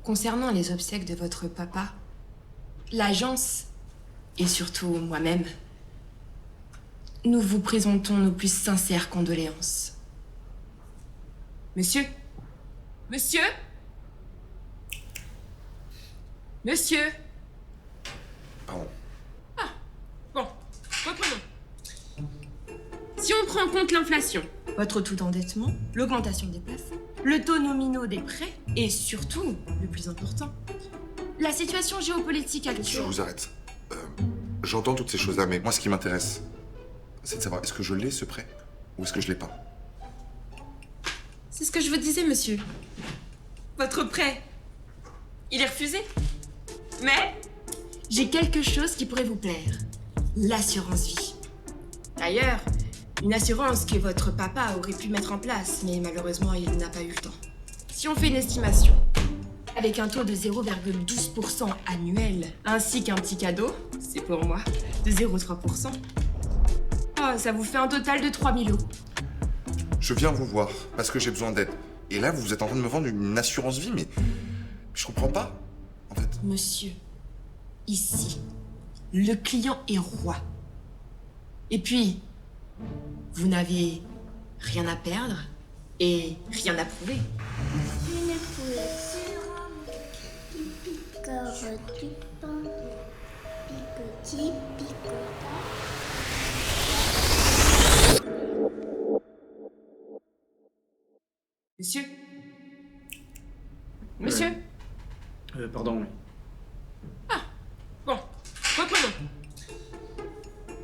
Concernant les obsèques de votre papa, l'agence, et surtout moi-même, nous vous présentons nos plus sincères condoléances. Monsieur? Monsieur? Monsieur? Pardon. Ah, bon, reprenons. Si on prend en compte l'inflation, votre taux d'endettement, l'augmentation des plafonds, le taux nominaux des prêts, et surtout, le plus important, la situation géopolitique Je actuelle... vous arrête. J'entends toutes ces choses-là, mais moi, ce qui m'intéresse, c'est de savoir, est-ce que je l'ai, ce prêt, ou est-ce que je l'ai pas? C'est ce que je vous disais, monsieur. Votre prêt, il est refusé. Mais j'ai quelque chose qui pourrait vous plaire. L'assurance vie. D'ailleurs, une assurance que votre papa aurait pu mettre en place, mais malheureusement, il n'a pas eu le temps. Si on fait une estimation, avec un taux de 0,12% annuel, ainsi qu'un petit cadeau, c'est pour moi, de 0,3%, ça vous fait un total de 3 000 €. Je viens vous voir, parce que j'ai besoin d'aide. Et là, vous êtes en train de me vendre une assurance vie, mais je comprends pas, en fait. Monsieur, ici, le client est roi. Et puis, vous n'avez rien à perdre et rien à prouver. Une poule sur qui picore du pain, picotis, picota. Monsieur? Monsieur? Pardon. Bon, reprenons.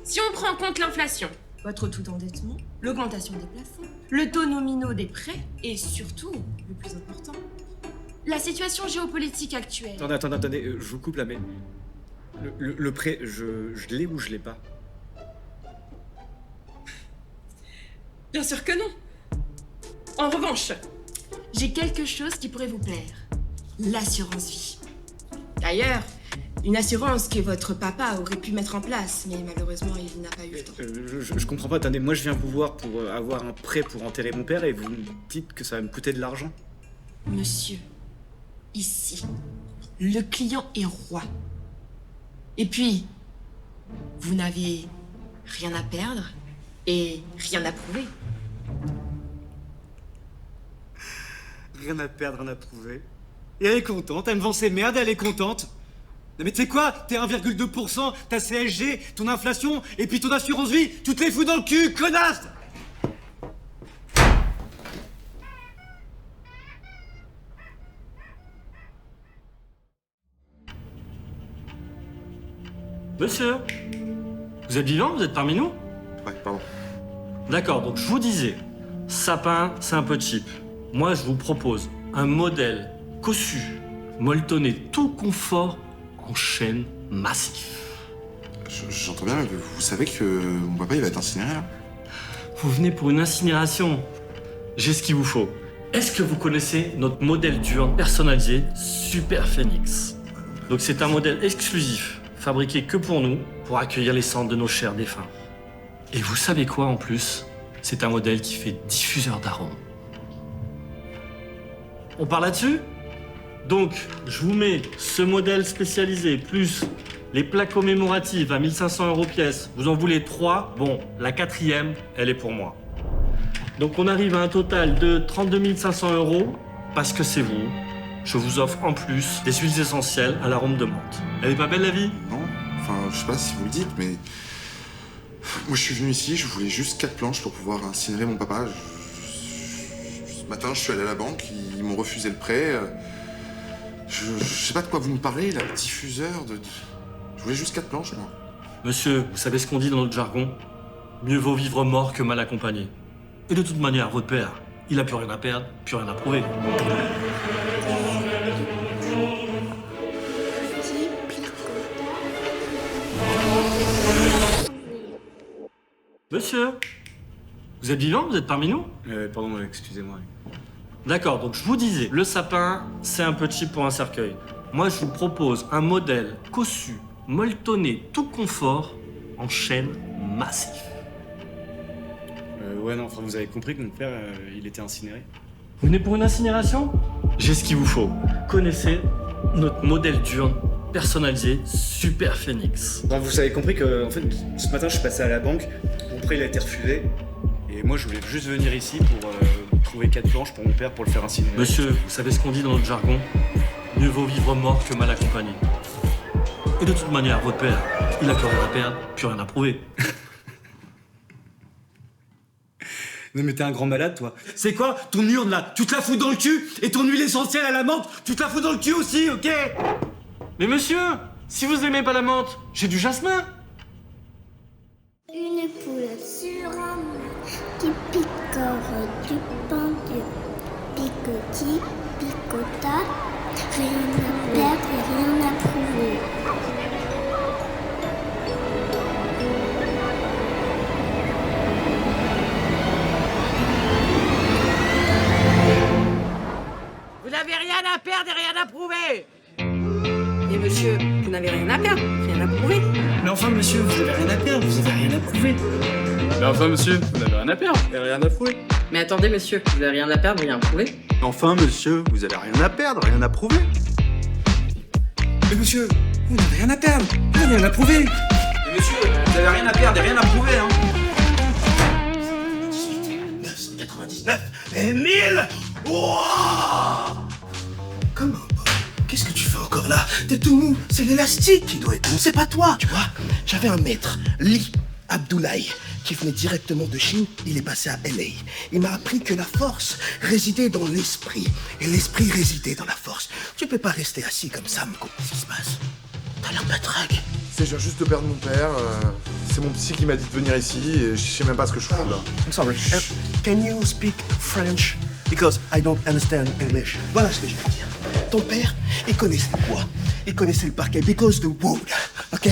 Si on prend en compte l'inflation, votre taux d'endettement, l'augmentation des plafonds, le taux nominaux des prêts, et surtout, le plus important, la situation géopolitique actuelle... Attendez, je vous coupe là, mais... Le prêt, je l'ai ou je l'ai pas? Bien sûr que non. En revanche, j'ai quelque chose qui pourrait vous plaire. L'assurance vie. D'ailleurs, une assurance que votre papa aurait pu mettre en place, mais malheureusement, il n'a pas eu le temps. Je comprends pas, attendez, moi je viens vous voir pour avoir un prêt pour enterrer mon père et vous me dites que ça va me coûter de l'argent? Monsieur, ici, le client est roi. Et puis, vous n'avez rien à perdre et rien à prouver. Rien à perdre, rien à prouver. Et elle est contente, elle me vend ses merdes, elle est contente. Non mais tu sais quoi? T'es 1,2%, ta CSG, ton inflation, et puis ton assurance vie, tu te les fous dans le cul, connasse! Monsieur, vous êtes vivant? Vous êtes parmi nous? Ouais, pardon. D'accord, donc je vous disais, sapin, c'est un peu cheap. Moi, je vous propose un modèle cossu, molletonné, tout confort, en chaîne massif. J'entends bien, mais vous savez que mon papa, il va être incinéré, là? Vous venez pour une incinération. J'ai ce qu'il vous faut. Est-ce que vous connaissez notre modèle d'urne personnalisé Super Phoenix? Donc c'est un modèle exclusif, fabriqué que pour nous, pour accueillir les cendres de nos chers défunts. Et vous savez quoi en plus? C'est un modèle qui fait diffuseur d'arômes. On part là-dessus? Donc, je vous mets ce modèle spécialisé, plus les plaques commémoratives à 1 500 € pièce. Vous en voulez 3? Bon, la 4e, elle est pour moi. Donc on arrive à un total de 32 500 €, parce que c'est vous. Je vous offre en plus des huiles essentielles à l'arôme de menthe. Elle est pas belle la vie? Non? Enfin, je sais pas si vous le dites, mais... Moi, je suis venu ici, je voulais juste 4 planches pour pouvoir incinérer mon papa. Ce matin, je suis allé à la banque, ils m'ont refusé le prêt. Je sais pas de quoi vous me parlez, là, diffuseur de... Je voulais juste 4 planches, moi. Monsieur, vous savez ce qu'on dit dans notre jargon? Mieux vaut vivre mort que mal accompagné. Et de toute manière, votre père, il a plus rien à perdre, plus rien à prouver. Petit picota. Monsieur, vous êtes vivant? Vous êtes parmi nous? Pardon, excusez-moi. D'accord, donc je vous disais, le sapin, c'est un peu cheap pour un cercueil. Moi, je vous propose un modèle cossu, molletonné, tout confort, en chaîne massif. Ouais, non, enfin, vous avez compris que mon père, il était incinéré? Vous venez pour une incinération? J'ai ce qu'il vous faut. Connaissez notre modèle d'urne personnalisé Super Phoenix. Bon, vous avez compris que, en fait, ce matin, je suis passé à la banque, mon prêt il a été refusé, et moi je voulais juste venir ici pour trouver 4 planches pour mon père pour le faire incinérer. Monsieur, vous savez ce qu'on dit dans notre jargon? Mieux vaut vivre mort que mal accompagné. Et de toute manière, votre père, il a plus rien à perdre, plus rien à prouver. Non mais t'es un grand malade, toi. C'est quoi ton urne là? Tu te la fous dans le cul? Et ton huile essentielle à la menthe, tu te la fous dans le cul aussi, ok? Mais monsieur, si vous aimez pas la menthe, j'ai du jasmin. Une poule sur un mur qui picore du pain dur. Picotis, picota, rien à perdre et rien à prouver. Vous n'avez rien à perdre et rien à prouver. Et monsieur, vous n'avez rien à perdre, rien à prouver. Mais enfin, monsieur, vous avez rien à perdre, vous avez rien à prouver. Mais enfin, monsieur, vous n'avez rien à perdre et rien à prouver. Mais attendez, monsieur, vous n'avez rien à perdre, rien à prouver. Enfin, monsieur, vous avez rien à perdre, rien à prouver. Mais monsieur, vous n'avez rien à perdre, vous n'avez rien à prouver. Mais monsieur, vous avez rien à perdre et rien à prouver, hein. 999 et 1000. Wouah! Comment, Bob? Qu'est-ce que tu fais encore là? T'es tout mou, c'est l'élastique qui doit être mou, c'est pas toi. Tu vois, j'avais un maître, Lee Abdoulaye, qui venait directement de Chine, il est passé à LA. Il m'a appris que la force résidait dans l'esprit, et l'esprit résidait dans la force. Tu peux pas rester assis comme ça, Mko. Qu'est-ce qui se passe? T'as l'air patraque. Je viens juste de perdre mon père. C'est mon psy qui m'a dit de venir ici et je sais même pas ce que je fous là. I'm sorry. Can you speak French? Because I don't understand English. Voilà ce que je veux dire. Ton père, il connaissait le bois. Il connaissait le parquet. Because the wood. Ok?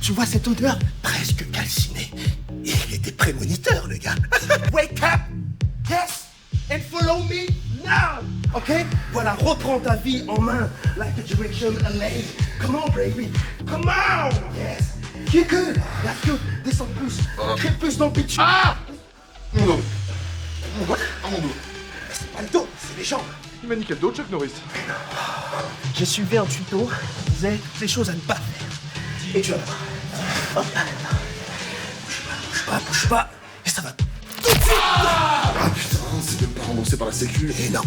Tu vois cette odeur presque calcinée. Il était prémoniteur, le gars. Wake up! Yes! And follow me now! Ok? Voilà, reprends ta vie en main. Like a direction away. Come on, baby. Come on! Yes! You're good. That's good. Descends plus. Crée plus dans le pitch. Ah! Mon dos. Mon dos. C'est pas le dos, c'est les jambes. Il m'a niqué le dos, Chuck Norris. J'ai suivi un tuto qui disait toutes les choses à ne pas faire. Et tu vas voir. Hop là. Bouge pas. Et ça va tout de suite. Ah putain, c'est même pas remboursé par la sécu. Et non.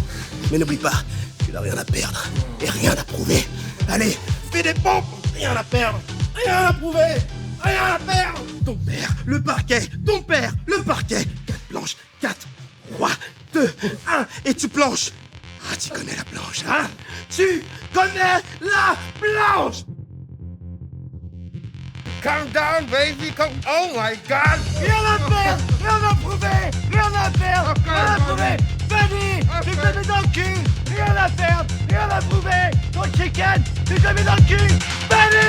Mais n'oublie pas, tu n'as rien à perdre et rien à prouver. Allez, fais des pompes. Rien à perdre, rien à prouver, rien à perdre. Ton père, le parquet. Ton père, le parquet. 4 planches. 4, 3, 2, 1. Et tu planches. Ah, tu connais la planche, hein? Tu connais la planche! Calm down, baby, come... Oh my God! Rien à perdre, rien à prouver, rien à perdre, rien à prouver! Benny, tu te mets dans le cul! Rien à perdre, rien à prouver! Ton chicken, tu te mets dans le cul! Benny!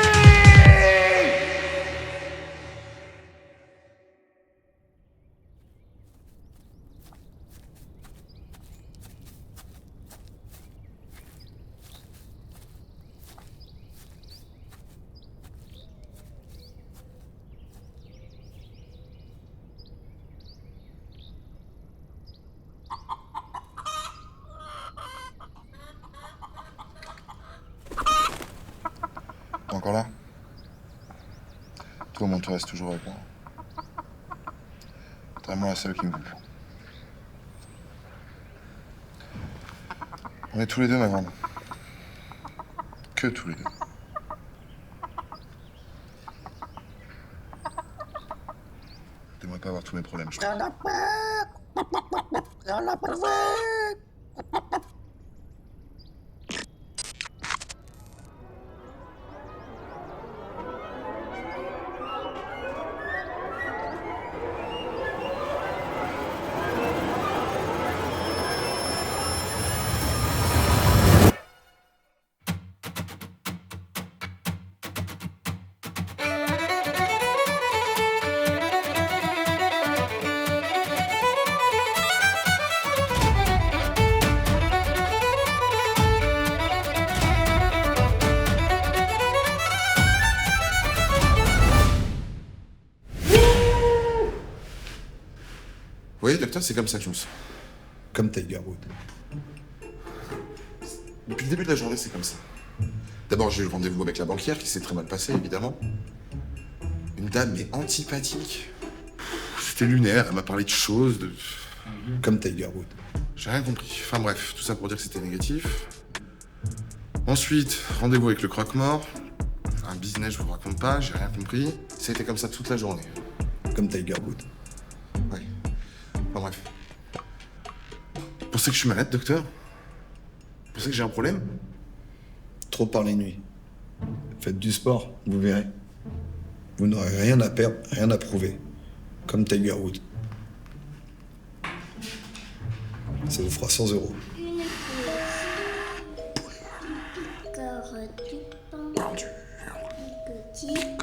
T'es encore là? Toi, mon tu restes toujours avec moi. T'es vraiment la seule qui me coupe. On est tous les deux, ma grande. Que tous les deux. T'aimerais pas avoir tous mes problèmes, je crois. Vous voyez, docteur, c'est comme ça que je me sens. Comme Tiger Wood. Depuis le début de la journée, c'est comme ça. D'abord, j'ai eu le rendez-vous avec la banquière, qui s'est très mal passé, évidemment. Une dame, mais antipathique. C'était lunaire, elle m'a parlé de choses, de... Comme Tiger Wood. J'ai rien compris. Enfin bref, tout ça pour dire que c'était négatif. Ensuite, rendez-vous avec le croque-mort. Un business, je vous raconte pas, j'ai rien compris. Ça a été comme ça toute la journée. Comme Tiger Wood. Ouais. Enfin bref. Vous pensez que je suis malade, docteur? Vous pensez que j'ai un problème? Trop par les nuits. Faites du sport, vous verrez. Vous n'aurez rien à perdre, rien à prouver. Comme Tiger Wood. Ça vous fera 100 €. Une picore du pan du petit